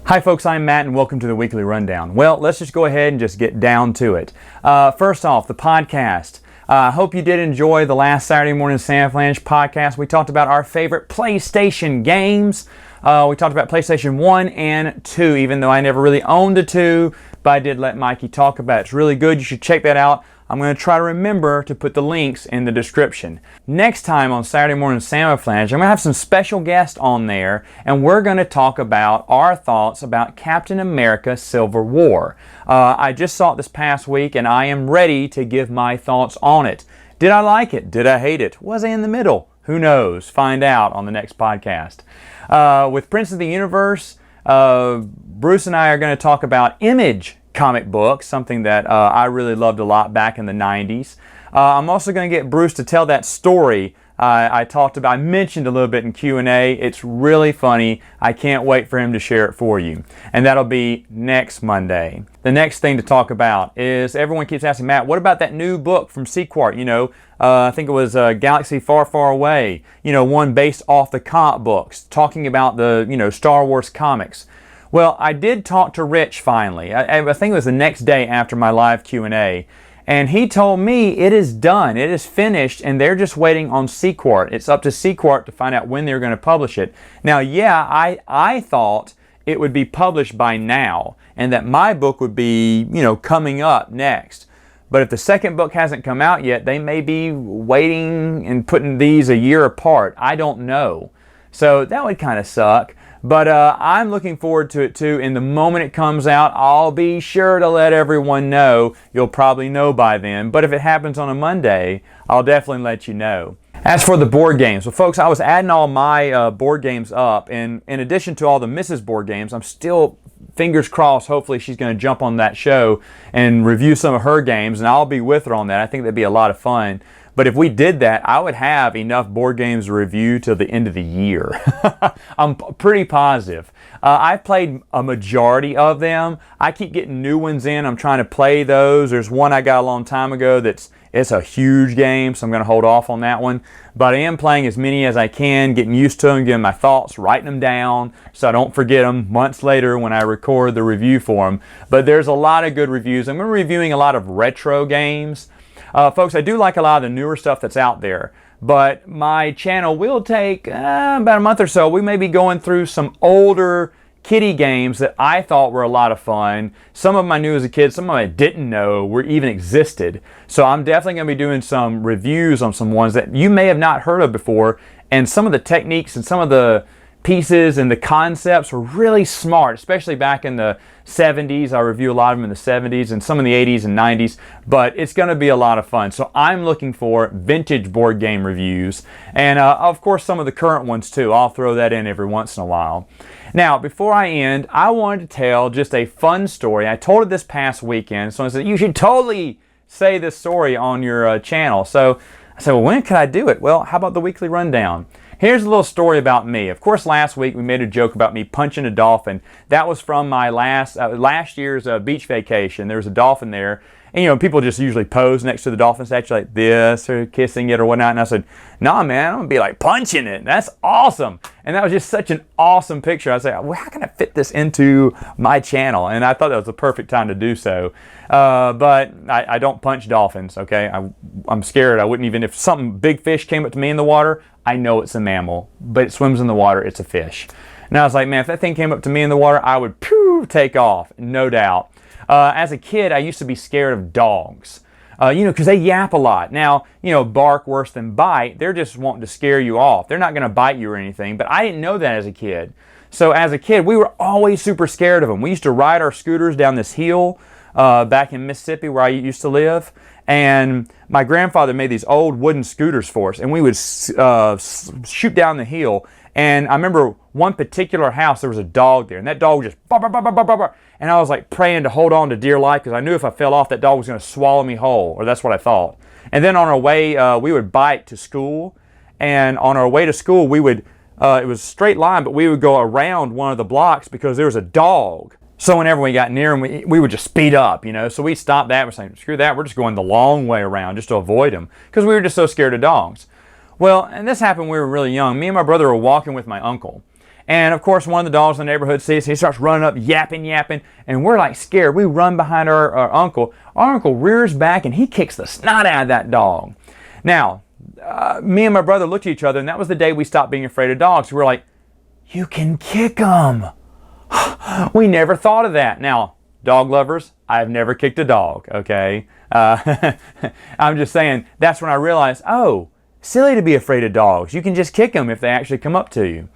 Hi folks, I'm Matt and welcome to the Weekly Rundown. Well, let's just go ahead and just get down to it. First off, the podcast. I hope you did enjoy the last Saturday Morning Sam Flange podcast. We talked about our favorite PlayStation games. We talked about PlayStation 1 and 2, even though I never really owned a 2, but I did let Mikey talk about it. It's really good. You should check that out. I'm going to try to remember to put the links in the description. Next time on Saturday Morning Sam Flange, I'm going to have some special guests on there, and we're going to talk about our thoughts about Captain America Civil War. I just saw it this past week, and I am ready to give my thoughts on it. Did I like it? Did I hate it? Was I in the middle? Who knows? Find out on the next podcast. With Prince of the Universe, Bruce and I are going to talk about Image comic books, something that I really loved a lot back in the 90s. I'm also going to get Bruce to tell that story I mentioned a little bit in Q&A. It's really funny. I can't wait for him to share it for you. And that'll be next Monday. The next thing to talk about is everyone keeps asking, Matt, what about that new book from Sequart? I think it was Galaxy Far, Far Away. One based off the comic books, talking about the, Star Wars comics. Well, I did talk to Rich finally. I think it was the next day after my live Q&A. And he told me it is done. It is finished, and they're just waiting on Sequart. It's up to Sequart to find out when they're going to publish it. Now, yeah, I thought it would be published by now, and that my book would be, coming up next. But if the second book hasn't come out yet, they may be waiting and putting these a year apart. I don't know. So that would kind of suck. But I'm looking forward to it too, and the moment it comes out, I'll be sure to let everyone know. You'll probably know by then, but if it happens on a Monday, I'll definitely let you know. As for the board games, well folks, I was adding all my board games up, and in addition to all the Mrs. board games, I'm still, fingers crossed, hopefully she's going to jump on that show and review some of her games, and I'll be with her on that. I think that'd be a lot of fun. But if we did that, I would have enough board games to review till the end of the year. I'm pretty positive. I've played a majority of them. I keep getting new ones in. I'm trying to play those. There's one I got a long time ago it's a huge game, so I'm going to hold off on that one. But I am playing as many as I can, getting used to them, getting my thoughts, writing them down so I don't forget them months later when I record the review for them. But there's a lot of good reviews. I'm reviewing a lot of retro games. Folks, I do like a lot of the newer stuff that's out there, but my channel will take about a month or so. We may be going through some older kiddie games that I thought were a lot of fun. Some of them I knew as a kid, some of them I didn't know were even existed. So I'm definitely going to be doing some reviews on some ones that you may have not heard of before, and some of the techniques and some of the pieces and the concepts were really smart, especially back in the 70s. I review a lot of them in the 70s and some in the 80s and 90s, but it's going to be a lot of fun. So I'm looking for vintage board game reviews, and of course some of the current ones too. I'll throw that in every once in a while. Now, before I end, I wanted to tell just a fun story. I told it this past weekend, so I said, you should totally say this story on your channel. So I said, well, when could I do it? Well, how about the Weekly Rundown? Here's a little story about me. Of course, last week we made a joke about me punching a dolphin. That was from my last year's beach vacation. There was a dolphin there. And people just usually pose next to the dolphin statue like this, or kissing it or whatnot. And I said, nah, man, I'm going to be like punching it. That's awesome. And that was just such an awesome picture. I said, well, how can I fit this into my channel? And I thought that was the perfect time to do so. But I don't punch dolphins, okay? I'm scared. I wouldn't even, if some big fish came up to me in the water, I know it's a mammal, but it swims in the water, it's a fish. And I was like, man, if that thing came up to me in the water, I would take off, no doubt. As a kid, I used to be scared of dogs, because they yap a lot. Now, bark worse than bite. They're just wanting to scare you off. They're not going to bite you or anything, but I didn't know that as a kid. So as a kid, we were always super scared of them. We used to ride our scooters down this hill back in Mississippi where I used to live, and my grandfather made these old wooden scooters for us, and we would shoot down the hill. And I remember one particular house, there was a dog there, and that dog just bark, bark, bark, bark, bark, bark. And I was like praying to hold on to dear life, because I knew if I fell off, that dog was going to swallow me whole, or that's what I thought. And then on our way, we would bike to school, and on our way to school, we would, it was a straight line, but we would go around one of the blocks because there was a dog. So whenever we got near him, we would just speed up, So we stopped that. We're saying, screw that, we're just going the long way around just to avoid him, because we were just so scared of dogs. Well, and this happened when we were really young. Me and my brother were walking with my uncle, And of course, one of the dogs in the neighborhood sees, he starts running up, yapping, and we're like scared. We run behind our uncle. Our uncle rears back and he kicks the snot out of that dog. Now, me and my brother looked at each other, and that was the day we stopped being afraid of dogs. We were like, you can kick them. We never thought of that. Now, dog lovers, I've never kicked a dog, okay? I'm just saying, that's when I realized, oh, silly to be afraid of dogs. You can just kick them if they actually come up to you.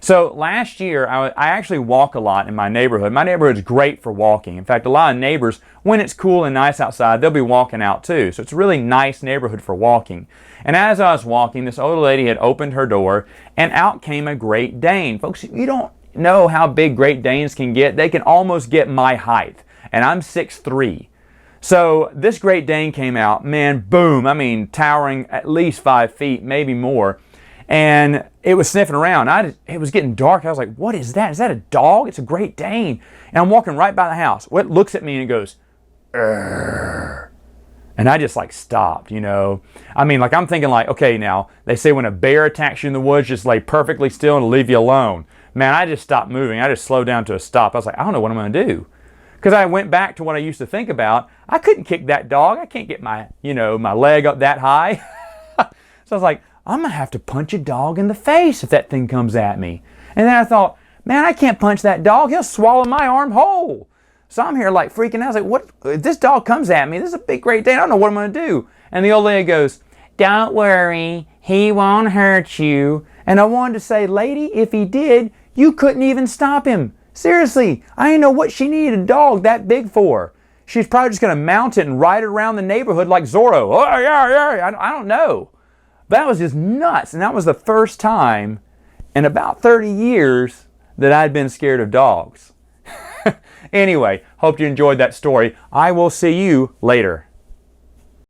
So last year, I actually walk a lot in my neighborhood. My neighborhood's great for walking. In fact, a lot of neighbors, when it's cool and nice outside, they'll be walking out too. So it's a really nice neighborhood for walking. And as I was walking, this older lady had opened her door, and out came a Great Dane. Folks, you don't know how big Great Danes can get. They can almost get my height, and I'm 6'3". So this Great Dane came out, man, boom, I mean, towering at least 5 feet, maybe more. And it was sniffing around. It was getting dark. I was like, what is that? Is that a dog? It's a Great Dane. And I'm walking right by the house. It looks at me and it goes, "Urgh." And I just like stopped, you know. I mean, like I'm thinking like, okay, now they say when a bear attacks you in the woods, just lay perfectly still and leave you alone. Man, I just stopped moving. I just slowed down to a stop. I was like, I don't know what I'm going to do. Because I went back to what I used to think about. I couldn't kick that dog. I can't get my leg up that high. So I was like, I'm going to have to punch a dog in the face if that thing comes at me. And then I thought, man, I can't punch that dog. He'll swallow my arm whole. So I'm here like freaking out. I was like, what? If this dog comes at me, this is a big Great Dane. I don't know what I'm going to do. And the old lady goes, don't worry. He won't hurt you. And I wanted to say, lady, if he did, you couldn't even stop him. Seriously, I didn't know what she needed a dog that big for. She's probably just going to mount it and ride it around the neighborhood like Zorro. Oh, yeah. I don't know. That was just nuts. And that was the first time in about 30 years that I'd been scared of dogs. Anyway, hope you enjoyed that story. I will see you later.